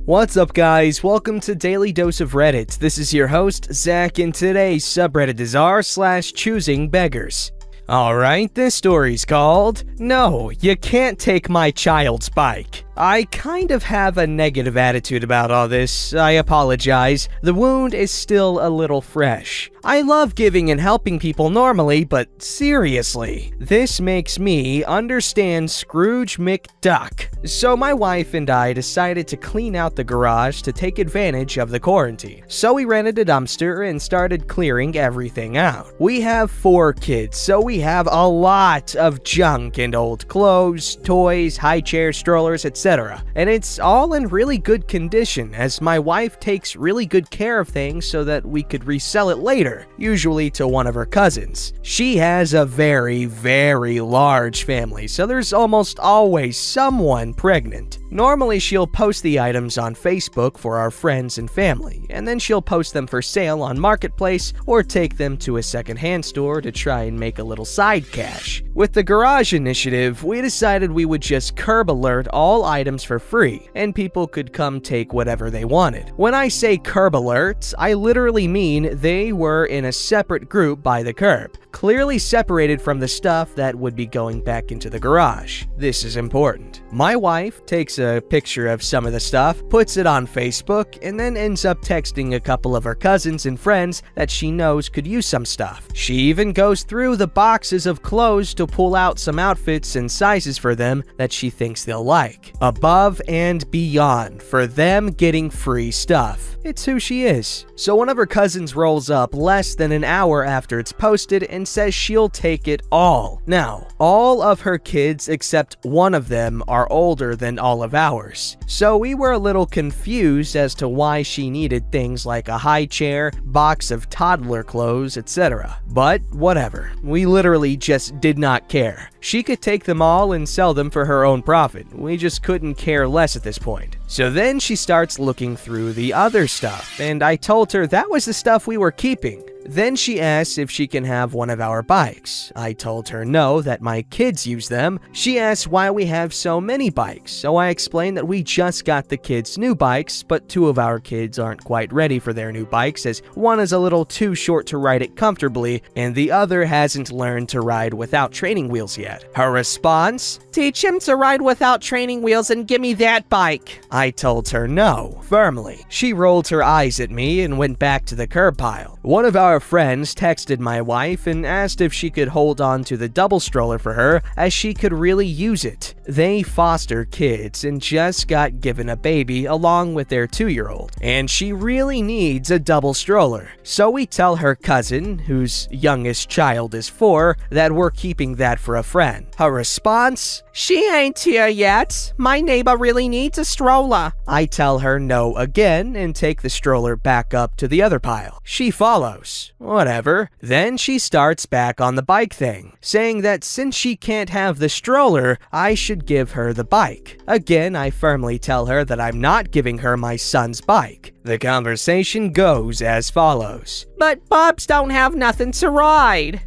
What's up, guys? Welcome to Daily Dose of Reddit. This is your host, Zach, and today's subreddit is r/ChoosingBeggars. Alright, this story's called, No, You Can't Take My Child's Bike. I kind of have a negative attitude about all this. I apologize. The wound is still a little fresh. I love giving and helping people normally, but seriously, this makes me understand Scrooge McDuck. So my wife and I decided to clean out the garage to take advantage of the quarantine. So we rented a dumpster and started clearing everything out. We have 4 kids, so we have a lot of junk and old clothes, toys, high chairs, strollers, etc. And it's all in really good condition, as my wife takes really good care of things so that we could resell it later, usually to one of her cousins. She has a very, very large family, so there's almost always someone pregnant. Normally, she'll post the items on Facebook for our friends and family, and then she'll post them for sale on Marketplace or take them to a secondhand store to try and make a little side cash. With the garage initiative, we decided we would just curb alert all items for free, and people could come take whatever they wanted. When I say curb alert, I literally mean they were in a separate group by the curb, clearly separated from the stuff that would be going back into the garage. This is important. My wife takes a picture of some of the stuff, puts it on Facebook, and then ends up texting a couple of her cousins and friends that she knows could use some stuff. She even goes through the boxes of clothes to pull out some outfits and sizes for them that she thinks they'll like. Above and beyond for them getting free stuff. It's who she is. So one of her cousins rolls up less than an hour after it's posted and says she'll take it all. Now, all of her kids except one of them are older than all of ours. So we were a little confused as to why she needed things like a high chair, box of toddler clothes, etc. But whatever. We literally just did not care. She could take them all and sell them for her own profit. We just couldn't care less at this point. So then she starts looking through the other stuff, and I told her that was the stuff we were keeping. Then she asks if she can have one of our bikes. I told her no, that my kids use them. She asks why we have so many bikes, so I explained that we just got the kids new bikes, but 2 of our kids aren't quite ready for their new bikes, as one is a little too short to ride it comfortably, and the other hasn't learned to ride without training wheels yet. Her response? Teach him to ride without training wheels and give me that bike. I told her no, firmly. She rolled her eyes at me and went back to the curb pile. One of our friends texted my wife and asked if she could hold on to the double stroller for her, as she could really use it. They foster kids and just got given a baby along with their 2-year-old, and she really needs a double stroller. So we tell her cousin, whose youngest child is 4, that we're keeping that for a friend. Her response? She ain't here yet. My neighbor really needs a stroller. I tell her no again and take the stroller back up to the other pile. She follows. Whatever. Then she starts back on the bike thing, saying that since she can't have the stroller, I should give her the bike. Again, I firmly tell her that I'm not giving her my son's bike. The conversation goes as follows. But Bubs don't have nothing to ride.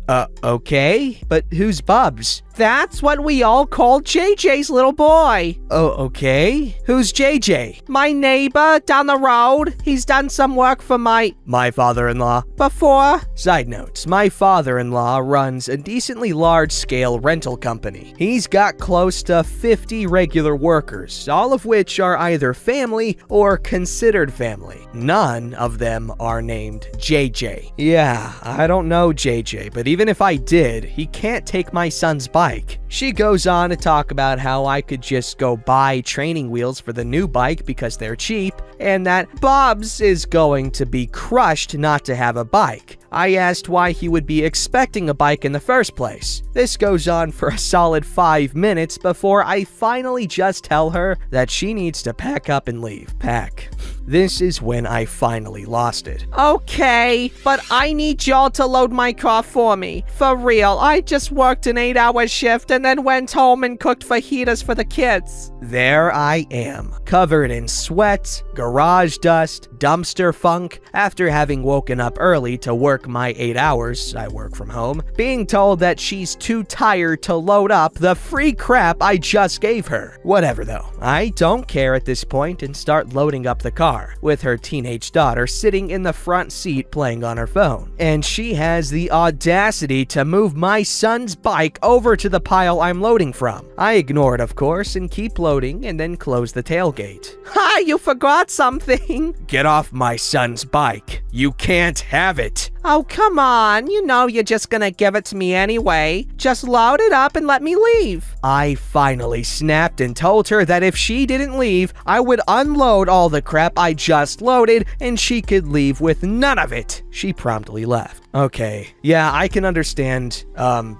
Okay, but who's Bubs? That's what we all call JJ's little boy. Oh, okay. Who's JJ? My neighbor down the road. He's done some work for my father-in-law before. Side notes, my father-in-law runs a decently large-scale rental company. He's got close to 50 regular workers, all of which are either family or considered family. None of them are named JJ. Yeah, I don't know JJ, but even if I did, he can't take my son's bike. She goes on to talk about how I could just go buy training wheels for the new bike because they're cheap, and that Bob's is going to be crushed not to have a bike. I asked why he would be expecting a bike in the first place. This goes on for a solid 5 minutes before I finally just tell her that she needs to pack up and leave. Pack. This is when I finally lost it. Okay, but I need y'all to load my car for me. For real, I just worked an 8-hour shift and then went home and cooked fajitas for the kids. there I am, covered in sweat, garage dust, dumpster funk, after having woken up early to work my 8 hours, I work from home, being told that she's too tired to load up the free crap I just gave her. Whatever though, I don't care at this point and start loading up the car, with her teenage daughter sitting in the front seat playing on her phone. And she has the audacity to move my son's bike over to the pile I'm loading from. I ignore it, of course, and keep loading and then close the tailgate. Ha, you forgot something! Get off my son's bike. You can't have it. Oh, come on. You know you're just gonna give it to me anyway. Just load it up and let me leave. I finally snapped and told her that if she didn't leave, I would unload all the crap I just loaded and she could leave with none of it. She promptly left. Okay, yeah, I can understand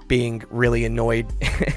being really annoyed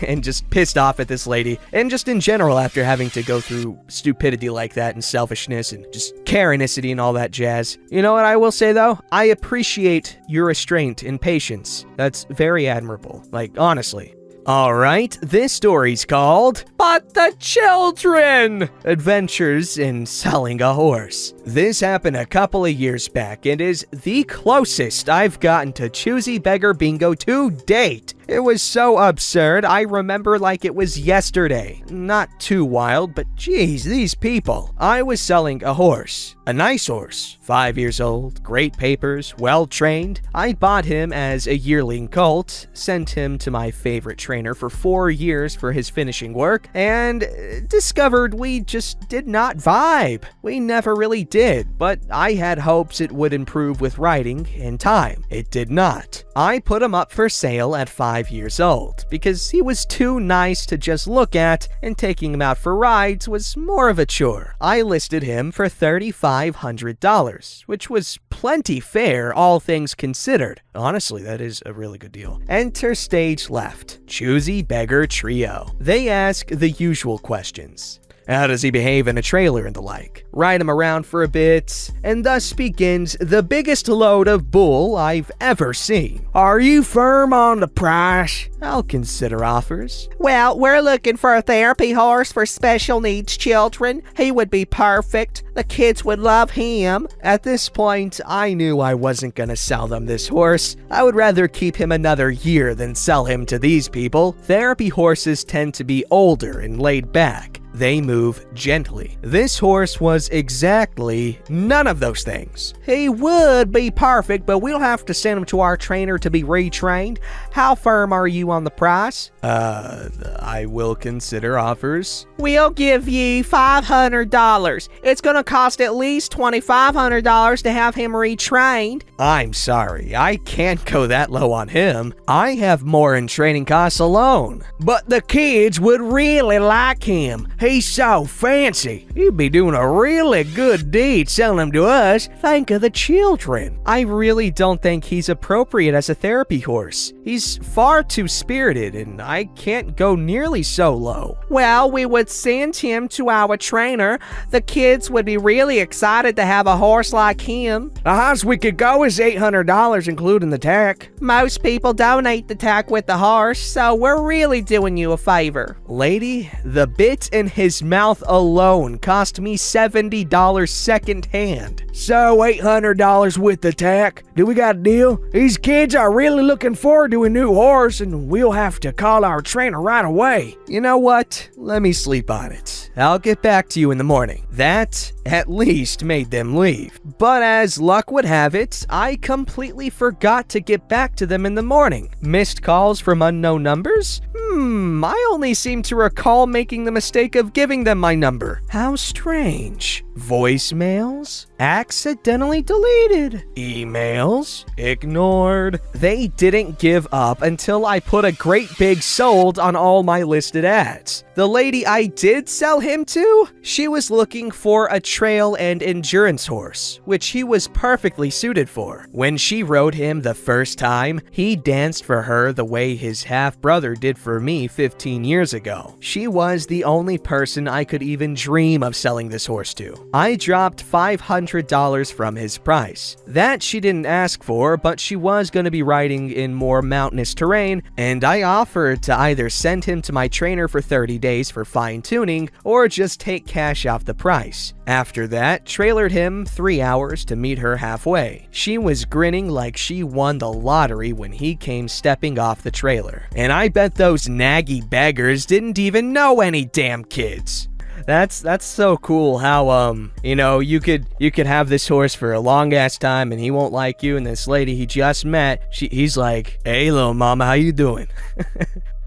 and just pissed off at this lady, and just in general after having to go through stupidity like that and selfishness and just Karenicity and all that jazz. You know what I will say though? I appreciate your restraint and patience. That's very admirable, like honestly. Alright, this story's called But the Children! Adventures in Selling a Horse. This happened a couple of years back and is the closest I've gotten to Choosy Beggar Bingo to date. It was so absurd, I remember like it was yesterday. Not too wild, but geez, these people. I was selling a horse. A nice horse. 5 years old, great papers, well-trained. I bought him as a yearling colt, sent him to my favorite trainer for 4 years for his finishing work, and discovered we just did not vibe. We never really did, but I had hopes it would improve with riding in time. It did not. I put him up for sale at 5 years old, because he was too nice to just look at, and taking him out for rides was more of a chore. I listed him for $3,500, which was plenty fair, all things considered. Honestly, that is a really good deal. Enter stage left. Choosy Beggar Trio. They ask the usual questions. How does he behave in a trailer and the like? Ride him around for a bit, and thus begins the biggest load of bull I've ever seen. Are you firm on the price? I'll consider offers. Well, we're looking for a therapy horse for special needs children. He would be perfect. The kids would love him. At this point, I knew I wasn't gonna sell them this horse. I would rather keep him another year than sell him to these people. Therapy horses tend to be older and laid back. They move gently. This horse was exactly none of those things. He would be perfect, but we'll have to send him to our trainer to be retrained. How firm are you on the price? I will consider offers. We'll give you $500. It's gonna cost at least $2,500 to have him retrained. I'm sorry, I can't go that low on him. I have more in training costs alone. But the kids would really like him. He's so fancy. You'd be doing a really good deed selling him to us. Think of the children. I really don't think he's appropriate as a therapy horse. He's far too spirited, and I can't go nearly so low. Well, we would send him to our trainer. The kids would be really excited to have a horse like him. The highest we could go is $800, including the tack. Most people donate the tack with the horse, so we're really doing you a favor. Lady, the bit in his mouth alone cost me $70 secondhand. So $800 with the tack? Do we got a deal? These kids are really looking forward to a new horse, and we'll have to call our trainer right away. You know what? Let me sleep on it. I'll get back to you in the morning. That at least made them leave. But as luck would have it, I completely forgot to get back to them in the morning. Missed calls from unknown numbers? I only seem to recall making the mistake of giving them my number. How strange. Voicemails? Accidentally deleted. Emails? Ignored. They didn't give up until I put a great big sold on all my listed ads. The lady I did sell him to? She was looking for a trail and endurance horse, which he was perfectly suited for. When she rode him the first time, he danced for her the way his half-brother did for me 15 years ago. She was the only person I could even dream of selling this horse to. I dropped $500 from his price. That she didn't ask for, but she was going to be riding in more mountainous terrain, and I offered to either send him to my trainer for 30 days for fine-tuning or just take cash off the price. After that, trailered him 3 hours to meet her halfway. She was grinning like she won the lottery when he came stepping off the trailer. And I bet those naggy beggars didn't even know any damn kids. That's so cool how you could have this horse for a long ass time and he won't like you, and this lady he just met, he's like, "Hey little mama, how you doing?"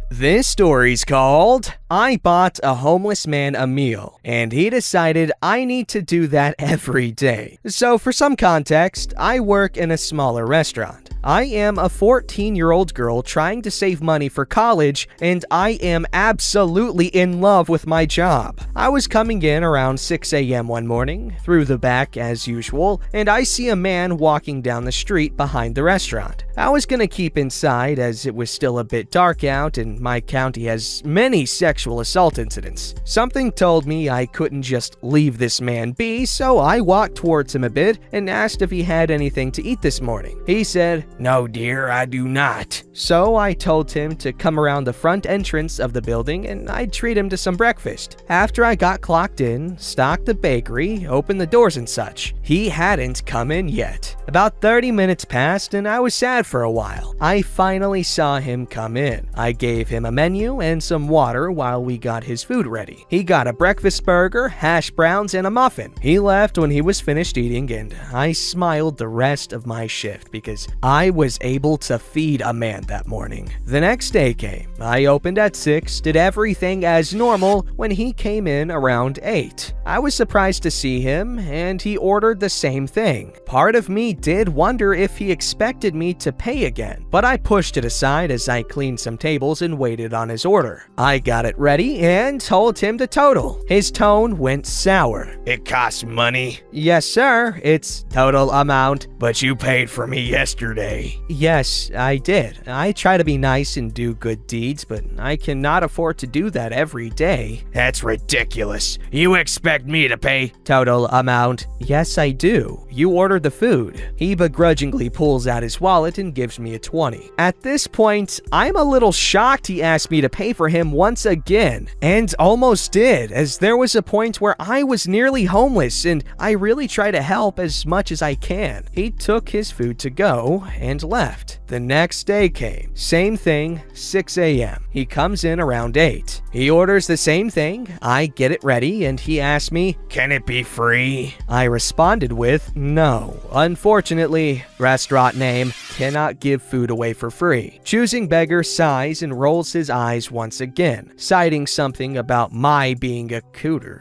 This story's called I Bought a Homeless Man a Meal, and he decided I need to do that every day. So for some context, I work in a smaller restaurant. I am a 14-year-old girl trying to save money for college, and I am absolutely in love with my job. I was coming in around 6 a.m. one morning, through the back as usual, and I see a man walking down the street behind the restaurant. I was gonna keep inside as it was still a bit dark out and my county has many sexual assault incidents. Something told me I couldn't just leave this man be, so I walked towards him a bit and asked if he had anything to eat this morning. He said, "No dear, I do not." So I told him to come around the front entrance of the building and I'd treat him to some breakfast. After I got clocked in, stocked the bakery, opened the doors and such, he hadn't come in yet. About 30 minutes passed and I was sad for a while. I finally saw him come in. I gave him a menu and some water while we got his food ready. He got a breakfast burger, hash browns, and a muffin. He left when he was finished eating and I smiled the rest of my shift because I was able to feed a man that morning. The next day came. I opened at 6, did everything as normal when he came in around 8. I was surprised to see him and he ordered the same thing. Part of me did wonder if he expected me to pay again, but I pushed it aside as I cleaned some tables and waited on his order. I got it ready and told him the total. His tone went sour. "It costs money." "Yes, sir. It's total amount." "But you paid for me yesterday." "Yes, I did. I try to be nice and do good deeds, but I cannot afford to do that every day." "That's ridiculous. You expect me to pay?" "Total amount." "Yes, I do. You ordered the food." He begrudgingly pulls out his wallet and gives me a 20. At this point, I'm a little shocked he asked me to pay for him once again, and almost did, as there was a point where I was nearly homeless and I really try to help as much as I can. He took his food to go and left. The next day came. Same thing, 6 a.m. He comes in around 8. He orders the same thing. I get it ready and he asks me, "Can it be free?" I responded with, "No. Unfortunately, restaurant name, cannot give food away for free." ChoosingBeggars sighs and rolls his eyes once again, citing something about my being a cooter.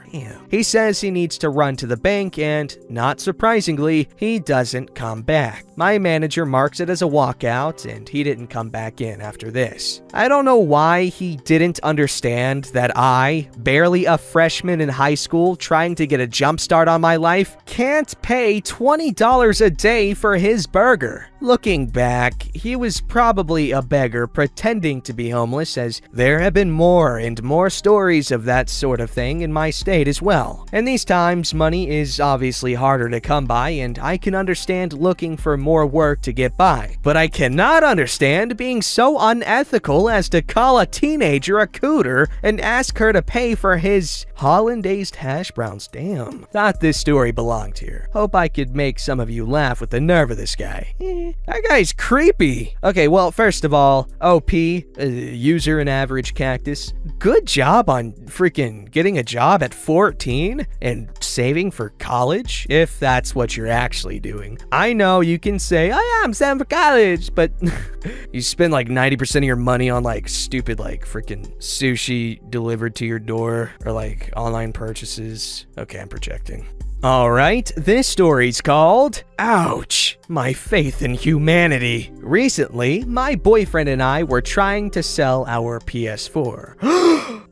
He says he needs to run to the bank and, not surprisingly, he doesn't come back. My manager marks it as a walkout and he didn't come back in after this. I don't know why he didn't understand that I, barely a freshman in high school trying to get a jump start on my life, can't pay $20 a day for his burger. Looking back, he was probably a beggar pretending to be homeless, as there have been more and more stories of that sort of thing in my state as well. And these times, money is obviously harder to come by, and I can understand looking for more work to get by. But I cannot understand being so unethical as to call a teenager a cooter and ask her to pay for his hollandaise hash browns. Damn. Thought this story belonged here. Hope I could make some of you laugh with the nerve of this guy. That guy's creepy. Okay, well, first of all, OP, user and average cactus, good job on freaking getting a job at 14 and saving for college, if that's what you're actually doing. I know you can say, "Oh yeah, I'm saving for college," but you spend like 90% of your money on like stupid like freaking sushi delivered to your door or like online purchases. Okay, I'm projecting. Alright, this story's called Ouch! My Faith in Humanity. Recently, my boyfriend and I were trying to sell our PS4.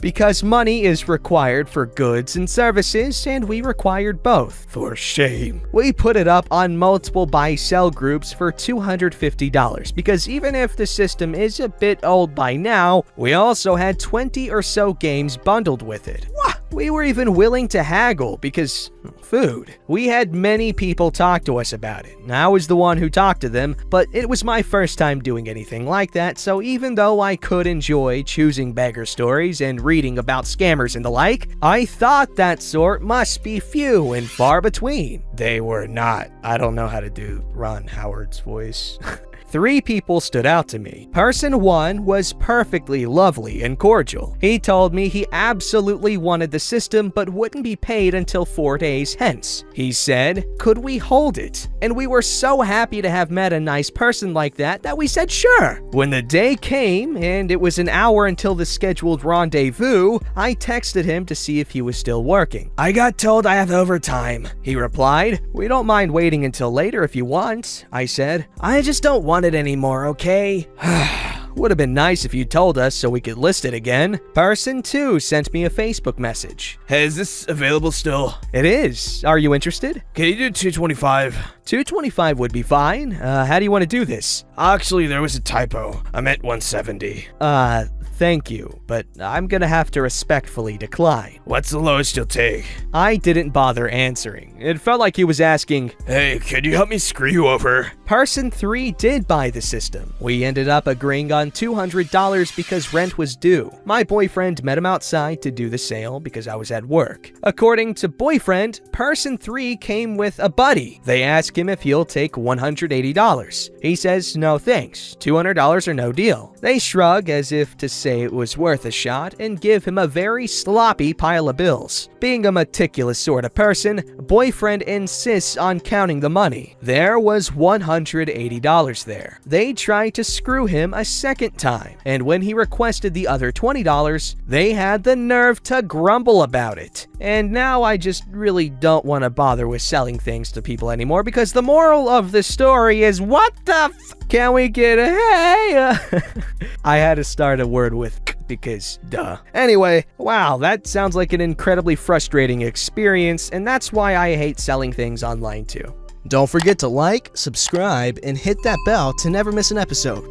Because money is required for goods and services, and we required both. For shame. We put it up on multiple buy-sell groups for $250, because even if the system is a bit old by now, we also had 20 or so games bundled with it. We were even willing to haggle because food. We had many people talk to us about it. I was the one who talked to them, but it was my first time doing anything like that, so even though I could enjoy choosing beggar stories and reading about scammers and the like, I thought that sort must be few and far between. They were not. I don't know how to do Ron Howard's voice. 3 people stood out to me. Person 1 was perfectly lovely and cordial. He told me he absolutely wanted the system but wouldn't be paid until 4 days hence. He said, "Could we hold it?" And we were so happy to have met a nice person like that we said sure. When the day came and it was an hour until the scheduled rendezvous, I texted him to see if he was still working. "I got told I have overtime," he replied. "We don't mind waiting until later if you want," I said. "I just don't want it anymore, okay?" Would have been nice if you told us so we could list it again. Person 2 sent me a Facebook message. Hey, is this available still? It is. Are you interested? Can you do 225? 225 would be fine. How do you want to do this? Actually, there was a typo. I meant 170. Thank you, but I'm gonna have to respectfully decline. What's the lowest you'll take? I didn't bother answering. It felt like he was asking, "Hey, could you help me screw you over?" Person 3 did buy the system. We ended up agreeing on $200 because rent was due. My boyfriend met him outside to do the sale because I was at work. According to boyfriend, person 3 came with a buddy. They asked him if he'll take $180. He says no thanks, $200 or no deal. They shrug as if to say it was worth a shot and give him a very sloppy pile of bills. Being a meticulous sort of person, boyfriend insists on counting the money. There was $180 there. They tried to screw him a second time, and when he requested the other $20, they had the nerve to grumble about it. And now I just really don't want to bother with selling things to people anymore because the moral of the story is what the can we get a hey? I had to start a word with because duh. Anyway, wow, that sounds like an incredibly frustrating experience, and that's why I hate selling things online too. Don't forget to like, subscribe, and hit that bell to never miss an episode.